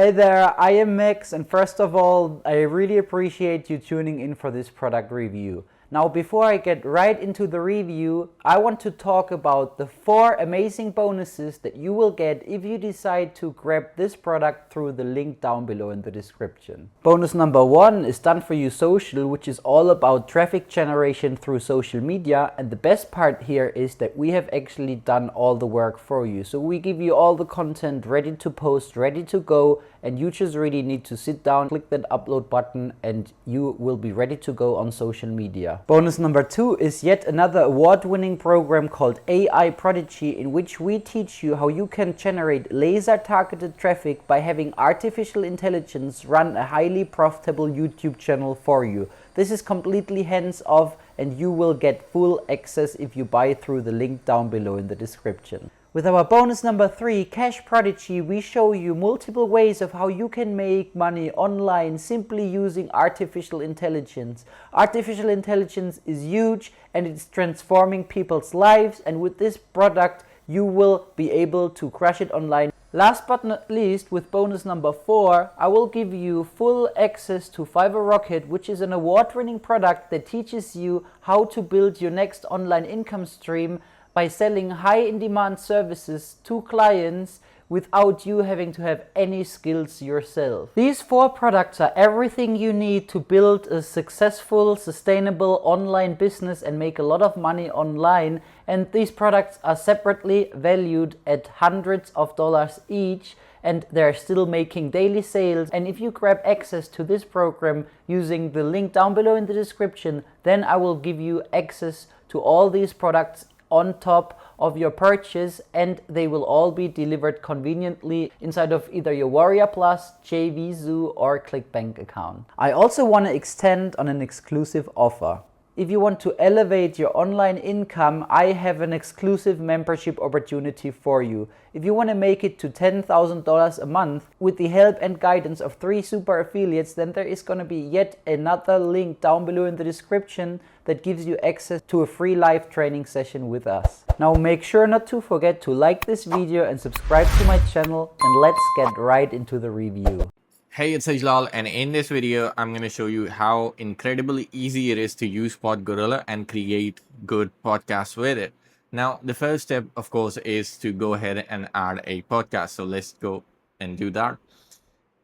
Hey there, I am Max, and first of all, I really appreciate you tuning in for this product review. Now, before I get right into the review, I want to talk about the 4 amazing bonuses that you will get if you decide to grab this product through the link down below in the description. Bonus number 1 is Done For You Social, which is all about traffic generation through social media, and the best part here is that we have actually done all the work for you. So we give you all the content ready to post, ready to go, and you just really need to sit down, click that upload button, and you will be ready to go on social media. Bonus number 2 is yet another award-winning program called AI Prodigy, in which we teach you how you can generate laser-targeted traffic by having artificial intelligence run a highly profitable YouTube channel for you. This is completely hands-off, and you will get full access if you buy through the link down below in the description. With our bonus number 3, Cash Prodigy, we show you multiple ways of how you can make money online simply using artificial intelligence. Artificial intelligence is huge and it's transforming people's lives, and with this product you will be able to crush it online. Last but not least, with bonus number 4, I will give you full access to Fiverr Rocket, which is an award-winning product that teaches you how to build your next online income stream by selling high in-demand services to clients without you having to have any skills yourself. These 4 products are everything you need to build a successful, sustainable online business and make a lot of money online. And these products are separately valued at hundreds of dollars each, and they're still making daily sales. And if you grab access to this program using the link down below in the description, then I will give you access to all these products on top of your purchase, and they will all be delivered conveniently inside of either your Warrior Plus, JV Zoo or ClickBank account. I also want to extend on an exclusive offer. If you want to elevate your online income, I have an exclusive membership opportunity for you. If you want to make it to $10,000 a month with the help and guidance of 3 super affiliates, then there is going to be yet another link down below in the description that gives you access to a free live training session with us. Now make sure not to forget to like this video and subscribe to my channel, and let's get right into the review. Hey, it's Ajlal, and in this video, I'm going to show you how incredibly easy it is to use PodGorilla and create good podcasts with it. Now, the first step, of course, is to go ahead and add a podcast. So let's go and do that.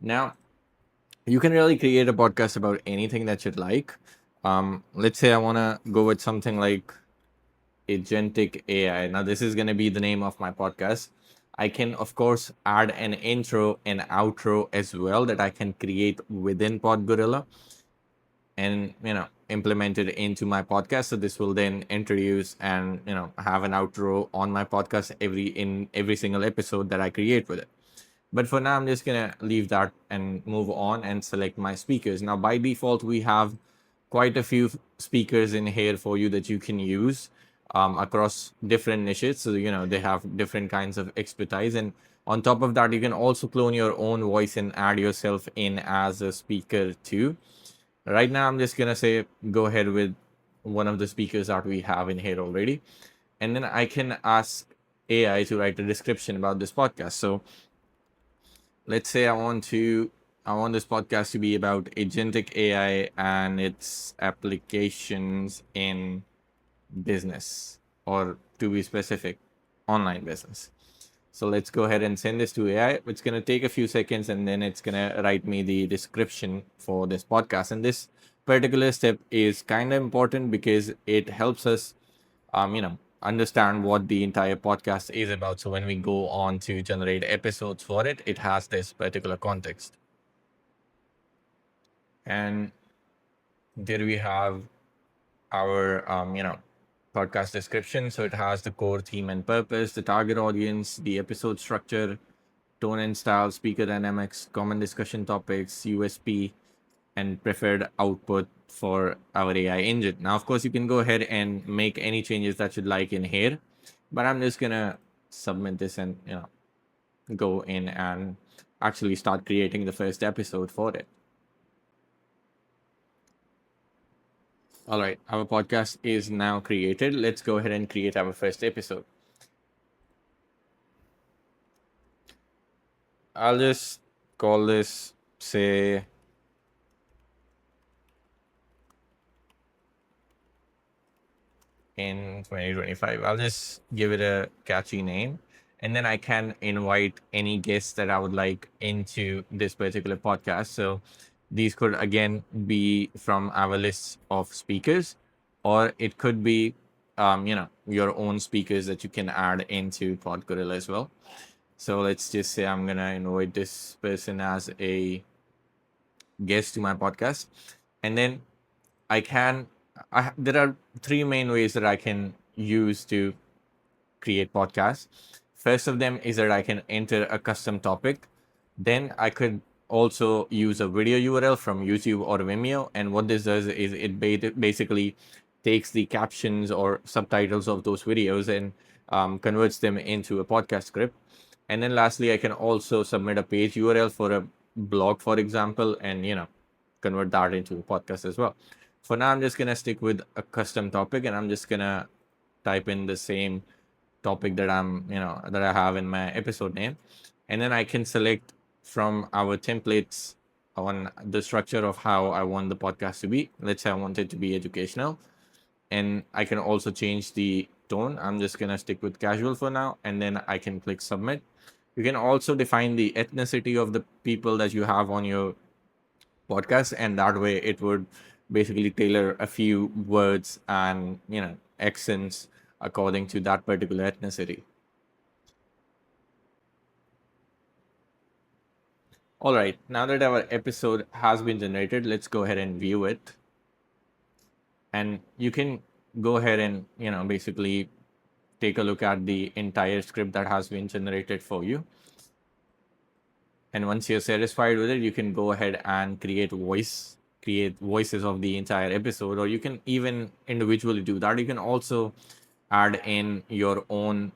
Now, you can really create a podcast about anything that you'd like. Let's say I want to go with something like Agentic AI. Now, this is going to be the name of my podcast. I can, of course, add an intro and outro as well that I can create within PodGorilla and, implement it into my podcast. So this will then introduce and, have an outro on my podcast in every single episode that I create with it. But for now, I'm just going to leave that and move on and select my speakers. Now, by default, we have quite a few speakers in here for you that you can use across different niches. So, they have different kinds of expertise. And on top of that, you can also clone your own voice and add yourself in as a speaker too. Right now, I'm just going to say, go ahead with one of the speakers that we have in here already. And then I can ask AI to write a description about this podcast. So let's say I want this podcast to be about agentic AI and its applications in business, or to be specific, online business. So let's go ahead and send this to AI. It's going to take a few seconds, and then it's going to write me the description for this podcast. And this particular step is kind of important because it helps us, understand what the entire podcast is about. So when we go on to generate episodes for it, it has this particular context. And there we have our, podcast description. So it has the core theme and purpose, the target audience, the episode structure, tone and style, speaker dynamics, common discussion topics, USP, and preferred output for our AI engine. Now, of course, you can go ahead and make any changes that you'd like in here, but I'm just gonna submit this and go in and actually start creating the first episode for it. All right, our podcast is now created. Let's go ahead and create our first episode. I'll just call this, say, in 2025. I'll just give it a catchy name. And then I can invite any guests that I would like into this particular podcast. So these could again be from our list of speakers, or it could be, your own speakers that you can add into PodGorilla as well. So let's just say I'm gonna invite this person as a guest to my podcast, and then I can. There are three main ways that I can use to create podcasts. First of them is that I can enter a custom topic. Then I could also use a video URL from YouTube or Vimeo. And what this does is it basically takes the captions or subtitles of those videos and converts them into a podcast script. And then lastly, I can also submit a page URL for a blog, for example, and convert that into a podcast as well. For now, I'm just gonna stick with a custom topic, and I'm just gonna type in the same topic that that I have in my episode name, and then I can select from our templates on the structure of how I want the podcast to be. Let's say I want it to be educational, and I can also change the tone. I'm just gonna stick with casual for now, and then I can click submit. You can also define the ethnicity of the people that you have on your podcast, and that way it would basically tailor a few words and accents according to that particular ethnicity. All right, now that our episode has been generated, let's go ahead and view it. And you can go ahead and basically take a look at the entire script that has been generated for you. And once you're satisfied with it, you can go ahead and create voices of the entire episode, or you can even individually do that. You can also add in your own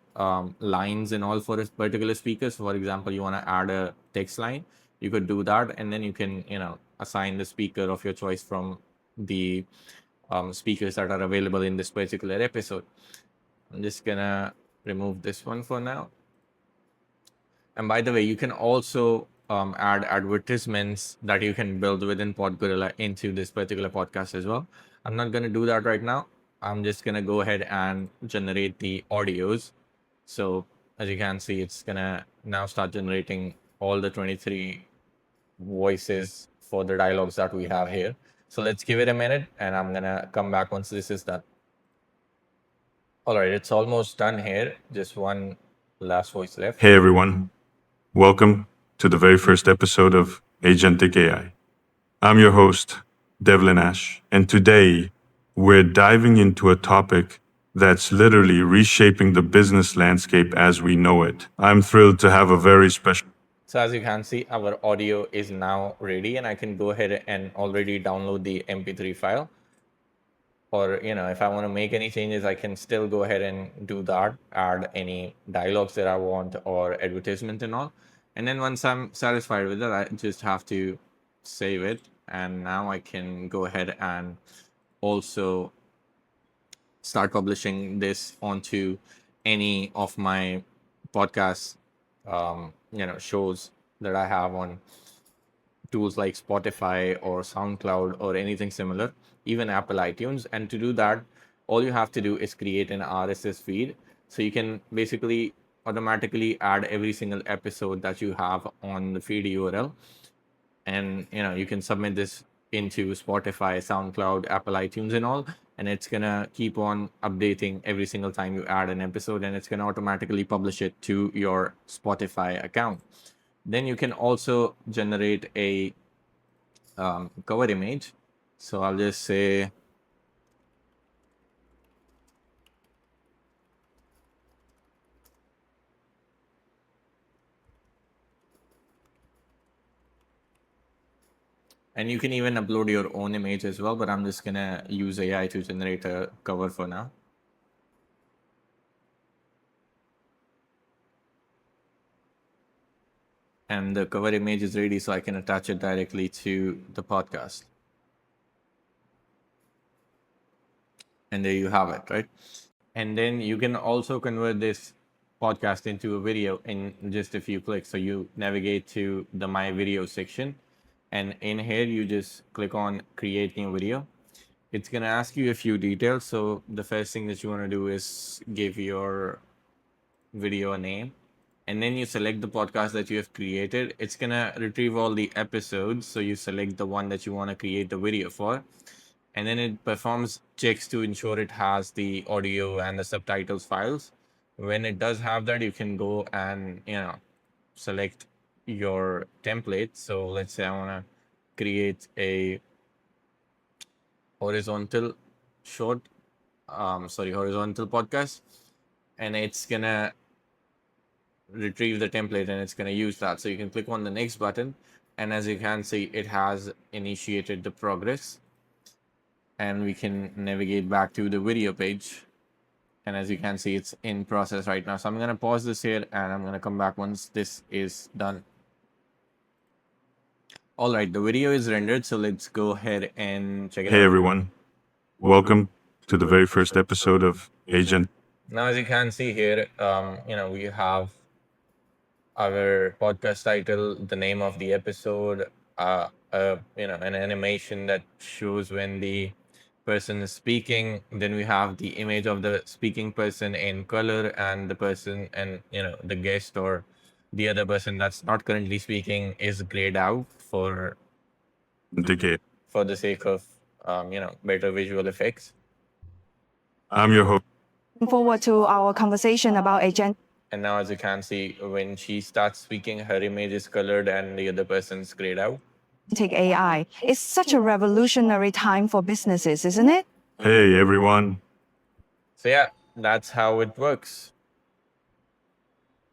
lines and all for a particular speaker. So for example, you want to add a text line, you could do that, and then you can assign the speaker of your choice from the speakers that are available in this particular episode. I'm just gonna remove this one for now. And by the way, you can also add advertisements that you can build within PodGorilla into this particular podcast as well. I'm not going to do that right now. I'm just going to go ahead and generate the audios. So as you can see, it's going to now start generating all the 23 voices for the dialogues that we have here. So let's give it a minute, and I'm going to come back once this is done. All right, it's almost done here. Just one last voice left. Hey everyone, welcome to the very first episode of Agentic AI. I'm your host, Devlin Ash, and today we're diving into a topic that's literally reshaping the business landscape as we know it. I'm thrilled to have a very special. So as you can see, our audio is now ready, and I can go ahead and already download the MP3 file. Or, if I want to make any changes, I can still go ahead and do that, add any dialogues that I want or advertisement and all. And then once I'm satisfied with it, I just have to save it. And now I can go ahead and also start publishing this onto any of my podcast shows that I have on tools like Spotify or SoundCloud or anything similar, even Apple iTunes. And to do that, all you have to do is create an RSS feed. So you can basically automatically add every single episode that you have on the feed URL. And you can submit this into Spotify, SoundCloud, Apple iTunes and all. And it's gonna keep on updating every single time you add an episode, and it's gonna automatically publish it to your Spotify account. Then you can also generate a cover image. So I'll just say and you can even upload your own image as well, but I'm just gonna use AI to generate a cover for now. And the cover image is ready, so I can attach it directly to the podcast. And there you have it, right? And then you can also convert this podcast into a video in just a few clicks. So you navigate to the My Video section, and in here you just click on Create New Video. It's going to ask you a few details. So the first thing that you want to do is give your video a name, and then you select the podcast that you have created. It's going to retrieve all the episodes. So you select the one that you want to create the video for, and then it performs checks to ensure it has the audio and the subtitles files. When it does have that, you can go and select your template. So let's say I want to create a horizontal horizontal podcast, and it's gonna retrieve the template and it's gonna use that. So you can click on the next button, and as you can see, it has initiated the progress, and we can navigate back to the video page. And as you can see, it's in process right now. So I'm gonna pause this here and I'm gonna come back once this is done. All right, the video is rendered, so let's go ahead and check it out. Hey everyone, welcome to the very first episode of Agent. Now, as you can see here, we have our podcast title, the name of the episode, an animation that shows when the person is speaking. Then we have the image of the speaking person in color, and the person and the guest or the other person that's not currently speaking is grayed out for Decade. the sake of better visual effects. I'm your host. Forward to our conversation about agent. And now, as you can see, when she starts speaking, her image is colored and the other person's grayed out. Take AI. It's such a revolutionary time for businesses, isn't it? Hey everyone. So yeah, that's how it works.